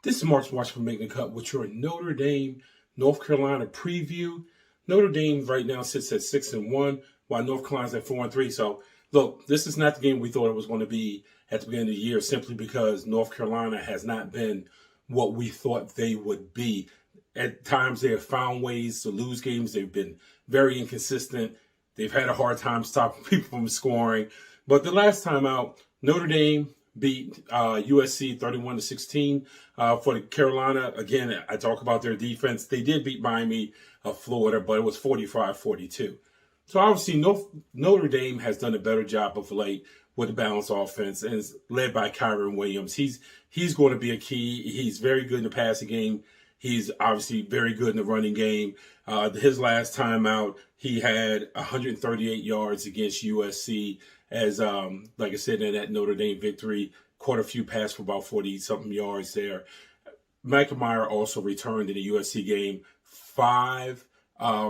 This is Mark's Watch for Making the Cut with your Notre Dame, North Carolina preview. Notre Dame right now sits at 6-1, while North Carolina's at 4-3. So, look, this is not the game we thought it was going to be at the beginning of the year, simply because North Carolina has not been what we thought they would be. At times, they have found ways to lose games. They've been very inconsistent. They've had a hard time stopping people from scoring. But the last time out, Notre Dame beat USC 31-16. For the Carolina, again, I talk about their defense. They did beat Miami of Florida, but it was 45-42. So obviously, Notre Dame has done a better job of late with a balanced offense, and is led by Kyron Williams. He's going to be a key. He's very good in the passing game. He's obviously very good in the running game. His last time out, he had 138 yards against USC. As like I said, in that Notre Dame victory, caught a few passes for about 40-something yards there. Micah Meyer also returned in the USC game, 5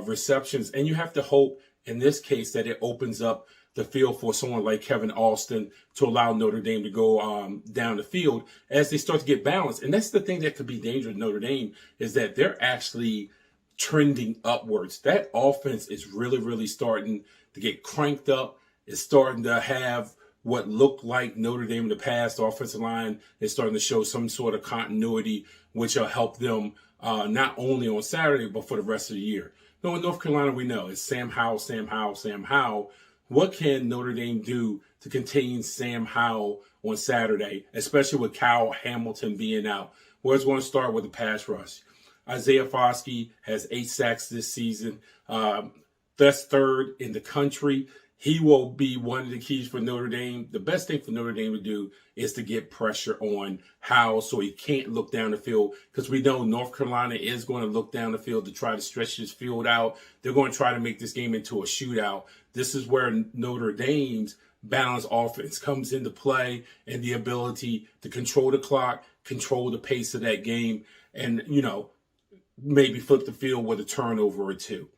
receptions. And you have to hope in this case that it opens up the field for someone like Kevin Alston to allow Notre Dame to go down the field as they start to get balanced. And that's the thing that could be dangerous with Notre Dame, is that they're actually trending upwards. That offense is really, really starting to get cranked up. It's starting to have what looked like Notre Dame in the past. The offensive line is starting to show some sort of continuity, which will help them not only on Saturday, but for the rest of the year. Now, in North Carolina, we know it's Sam Howell, Sam Howell, Sam Howell. What can Notre Dame do to contain Sam Howell on Saturday, especially with Kyle Hamilton being out? Well, it's going to start with the pass rush. Isaiah Foskey has 8 sacks this season. That's 3rd in the country. He will be one of the keys for Notre Dame. The best thing for Notre Dame to do is to get pressure on Howell so he can't look down the field, because we know North Carolina is going to look down the field to try to stretch this field out. They're going to try to make this game into a shootout. This is where Notre Dame's balanced offense comes into play, and the ability to control the clock, control the pace of that game, and, maybe flip the field with a turnover or 2.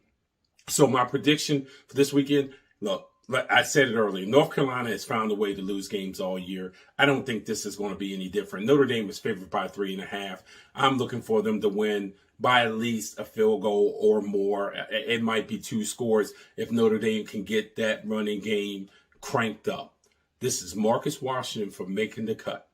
So my prediction for this weekend, look, like I said it earlier, North Carolina has found a way to lose games all year. I don't think this is going to be any different. Notre Dame is favored by 3.5. I'm looking for them to win by at least a field goal or more. It might be 2 scores if Notre Dame can get that running game cranked up. This is Marcus Washington for Making the Cut.